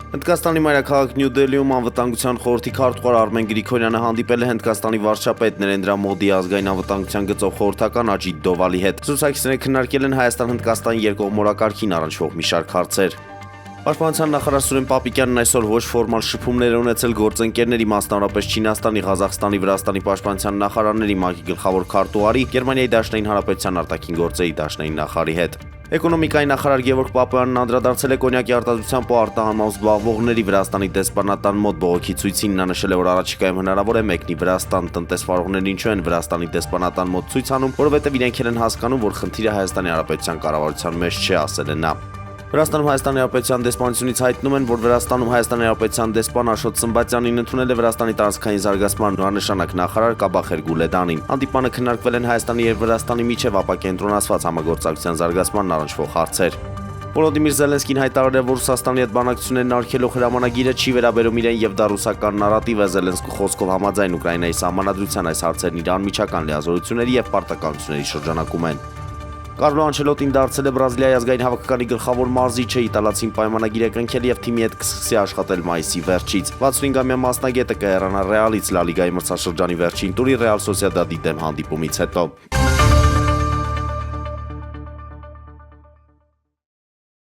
Հնդկաստանի մայրաքաղաք Նյու Դելիում անվտանգության խորհրդի քարտուղար Արմեն Գրիգորյանը հանդիպել է Հնդկաստանի վարչապետ Նարենդրա Մոդի ազգային անվտանգության գծով խորհրդական Աջիտ Դովալի հետ։ Զրուցակիցները քննարկել են Հայաստան-Հնդկաստան երկկողմորակարգին առնչվող մի շարք հարցեր։ Պաշտպանության նախարար Սուրեն Պապիկյանն այսօր ոչ ֆորմալ շփումներ է ունեցել գործընկերների, մասնավորապես Չինաստանի, Ղազախստանի, Վրաստանի պաշտպանության նախարարների, ՄԱԿ-ի գլխավոր քարտուղարի, Գերմանիայի Դաշնային Հանրապետության արտաքին գործերի դաշնային նախարարի հետ։ Էկոնոմիկայի նախարար Գևորգ Պապոյանն անդրադարձել է կոնյակի արտադրությամբ ու արտահանմամբ զբաղվողների Վրաստանի դեսպանատան մոտ բողոքի ցույցին։ Նա նշել է, որ առաջիկայում հնարավոր է մեկնի Վրաստան։ Տնտեսվարողներն ինչու են Վրաստանի դեսպանատան մոտ ցույց անում, որովհետև իրենք են հասկանում, որ խնդիրը Հայաստանի Հանրապետության կառավարության մեջ չէ, ասել է նա։ Վրաստանում Հայաստանի Հանրապետության դեսպանությունից հայտնում են, որ Վրաստանում Հայաստանի Հանրապետության դեսպան Աշոտ Սմբատյանին ընդունել է Վրաստանի տարածքային զարգացման նորանշանակ նախարար Կաբախեր Գուլեդանին։ Հանդիպանը քննարկվել են Հայաստանի եւ Վրաստանի միջև ապակենտրոնացված համագործակցության զարգացմանն առնչվող հարցեր։ Վոլոդիմիր Զելենսկին հայտարարել է, որ Ռուսաստանի հետ բանակցություններն արգելող հրամանագիրը չի վերաբերում իրեն եւ դա ռուսական նարատիվ է։ Զելենսկու խոսքով համաձայն Ուկրաինայի սահմանադրության այս հարցերն իր անմիջական լիազորությունների եւ պարտականությունների շրջանակում են։ Կարլո Անչելոտին դարձել է Բրազիլիայի ազգային հավաքականի գլխավոր մարզիչը, իտալացին պայմանագիր է կնքել եւ թիմի հետ կսկսի աշխատել մայիսի վերջից։ 65-ամյա մասնագետը կհեռանա Ռեալից Լա Լիգայի մրցաշրջանի վերջին տուրի Ռեալ Սոսիեդադի դեմ հանդիպումից հետո։